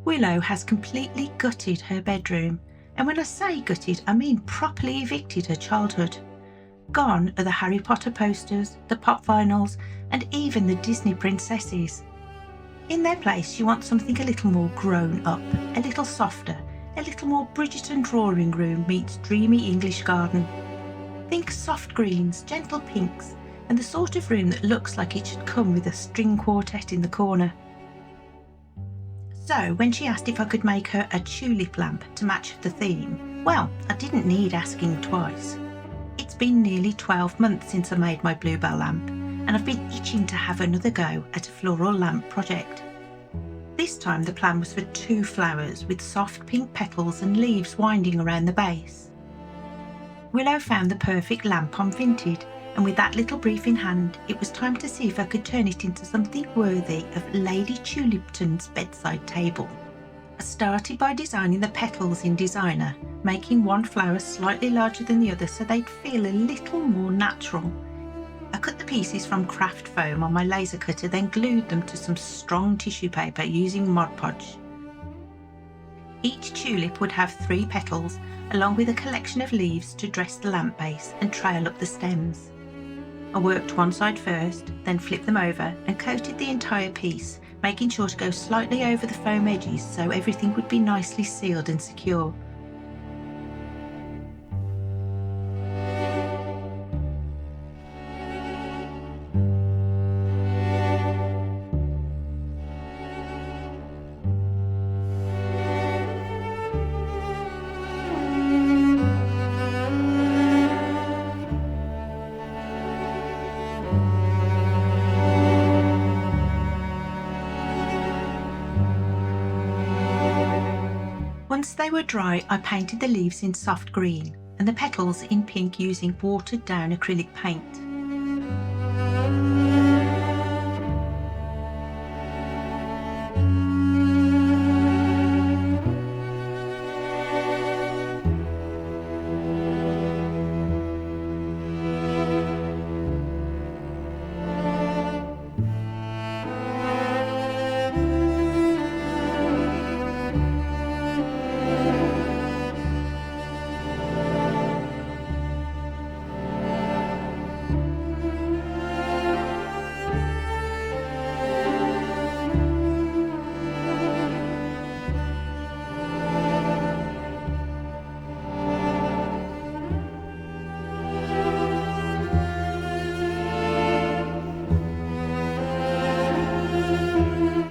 Willow has completely gutted her bedroom, and when I say gutted, I mean properly evicted her childhood. Gone are the Harry Potter posters, the pop vinyls, and even the Disney princesses. In their place, she wants something a little more grown up, a little softer, a little more Bridgerton drawing room meets dreamy English garden. Think soft greens, gentle pinks, and the sort of room that looks like it should come with a string quartet in the corner. So when she asked if I could make her a tulip lamp to match the theme, well, I didn't need asking twice. It's been nearly 12 months since I made my bluebell lamp, and I've been itching to have another go at a floral lamp project. This time the plan was for 2 flowers with soft pink petals and leaves winding around the base. Willow found the perfect lamp on Vinted, and with that little brief in hand, it was time to see if I could turn it into something worthy of Lady Tulipton's bedside table. I started by designing the petals in Designer, making one flower slightly larger than the other so they'd feel a little more natural. I cut the pieces from craft foam on my laser cutter, then glued them to some strong tissue paper using Mod Podge. Each tulip would have 3 petals, along with a collection of leaves to dress the lamp base and trail up the stems. I worked one side first, then flipped them over and coated the entire piece, making sure to go slightly over the foam edges so everything would be nicely sealed and secure. Once they were dry, I painted the leaves in soft green and the petals in pink using watered down acrylic paint.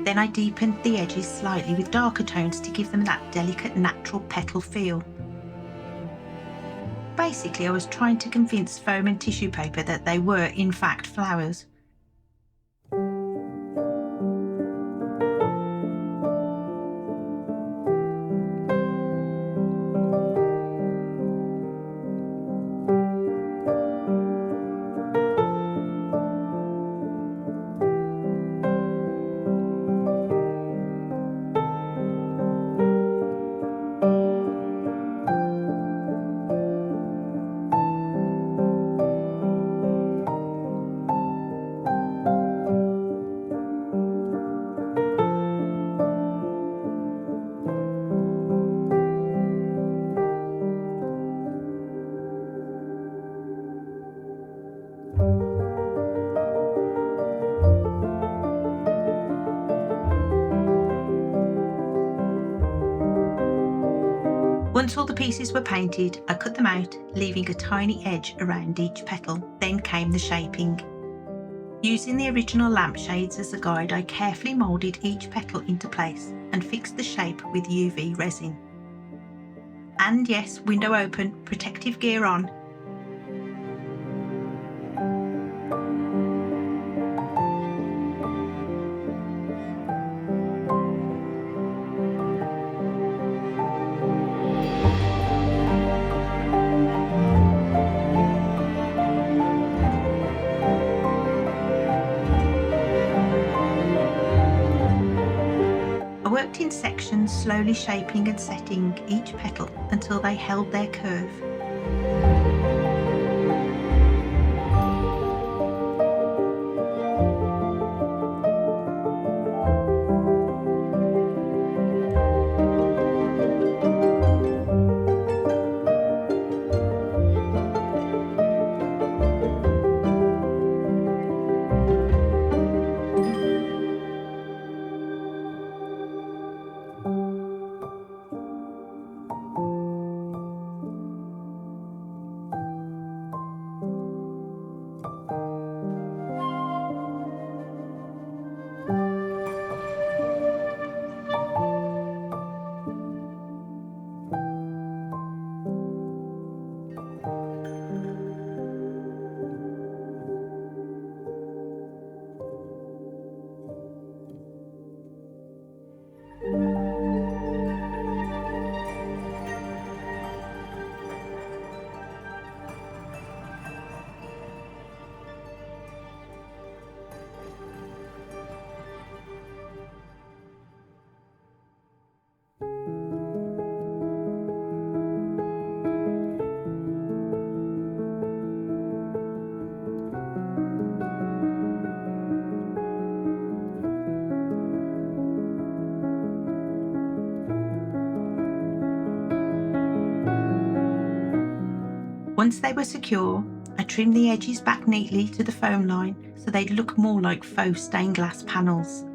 Then I deepened the edges slightly with darker tones to give them that delicate natural petal feel. Basically, I was trying to convince foam and tissue paper that they were in fact flowers. Once all the pieces were painted, I cut them out, leaving a tiny edge around each petal. Then came the shaping. Using the original lampshades as a guide, I carefully moulded each petal into place and fixed the shape with UV resin. And yes, window open, protective gear on. I worked in sections, slowly shaping and setting each petal until they held their curve. Once they were secure, I trimmed the edges back neatly to the foam line so they'd look more like faux stained glass panels.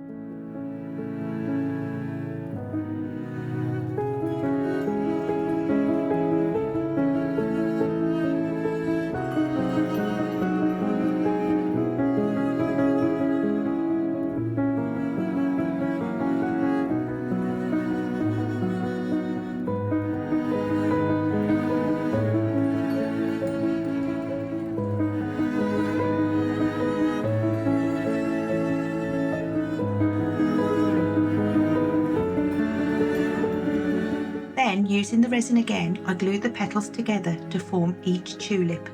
Then, using the resin again, I glued the petals together to form each tulip.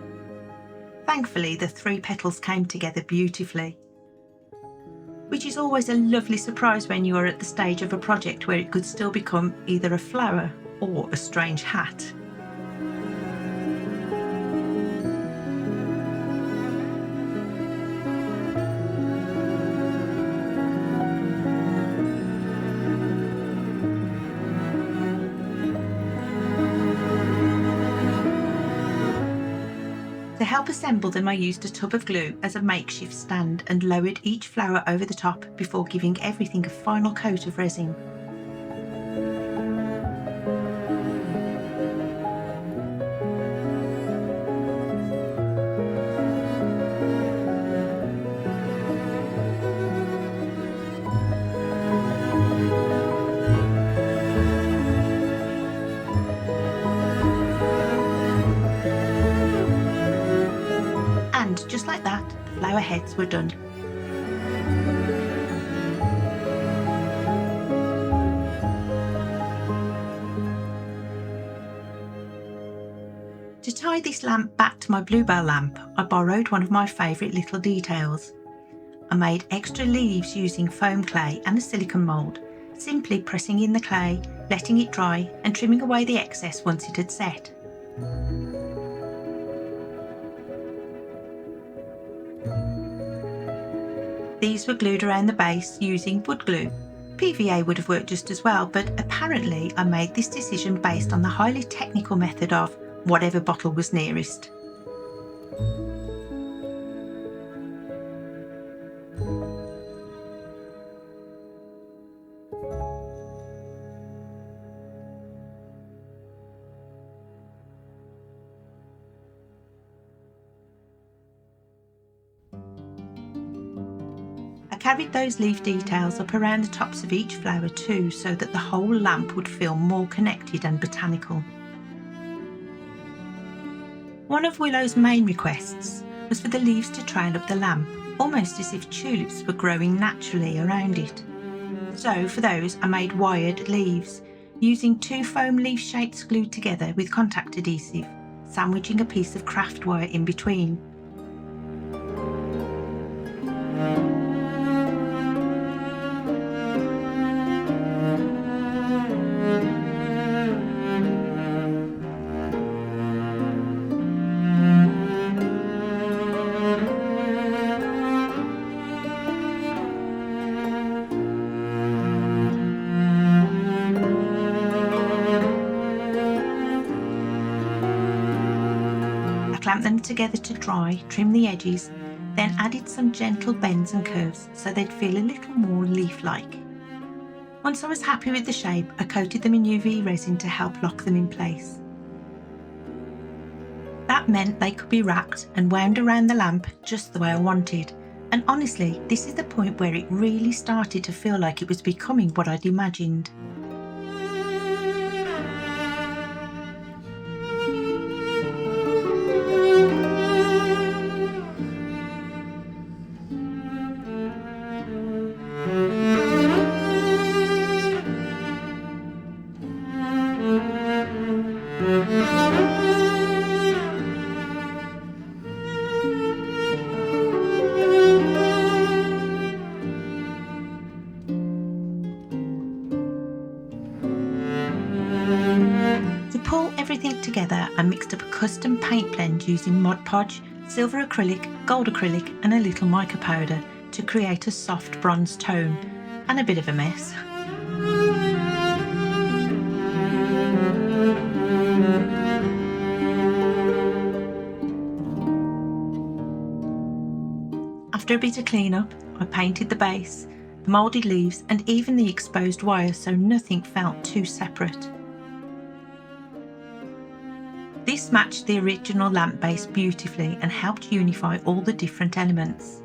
Thankfully, the 3 petals came together beautifully, which is always a lovely surprise when you are at the stage of a project where it could still become either a flower or a strange hat. To help assemble them, I used a tub of glue as a makeshift stand and lowered each flower over the top before giving everything a final coat of resin. And just like that, the flower heads were done. To tie this lamp back to my bluebell lamp, I borrowed one of my favourite little details. I made extra leaves using foam clay and a silicone mould, simply pressing in the clay, letting it dry and trimming away the excess once it had set. These were glued around the base using wood glue. PVA would have worked just as well, but apparently I made this decision based on the highly technical method of whatever bottle was nearest. I carried those leaf details up around the tops of each flower too, so that the whole lamp would feel more connected and botanical. One of Willow's main requests was for the leaves to trail up the lamp, almost as if tulips were growing naturally around it. So for those I made wired leaves, using 2 foam leaf shapes glued together with contact adhesive, sandwiching a piece of craft wire in between. Clamped them together to dry, trimmed the edges, then added some gentle bends and curves so they'd feel a little more leaf-like. Once I was happy with the shape, I coated them in UV resin to help lock them in place. That meant they could be wrapped and wound around the lamp just the way I wanted, and honestly, this is the point where it really started to feel like it was becoming what I'd imagined. To pull everything together, I mixed up a custom paint blend using Mod Podge, silver acrylic, gold acrylic and a little mica powder to create a soft bronze tone, and a bit of a mess. After a bit of clean-up, I painted the base, the moulded leaves and even the exposed wire so nothing felt too separate. This matched the original lamp base beautifully and helped unify all the different elements.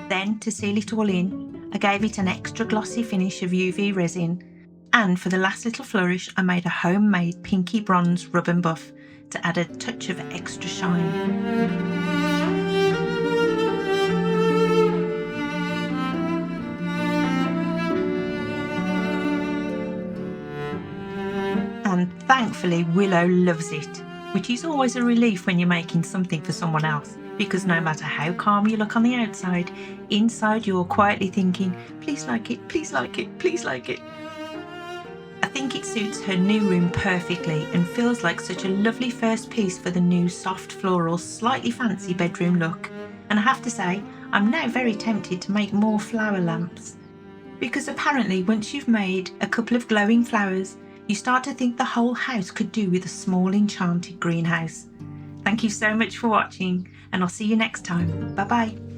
Then, to seal it all in, I gave it an extra glossy finish of UV resin, and for the last little flourish I made a homemade pinky bronze rub and buff to add a touch of extra shine. And thankfully Willow loves it, which is always a relief when you're making something for someone else, because no matter how calm you look on the outside, inside you're quietly thinking, please like it, please like it, please like it. I think it suits her new room perfectly and feels like such a lovely first piece for the new soft floral, slightly fancy bedroom look. And I have to say, I'm now very tempted to make more flower lamps, because apparently once you've made a couple of glowing flowers, you start to think the whole house could do with a small enchanted greenhouse. Thank you so much for watching, and I'll see you next time. Bye bye.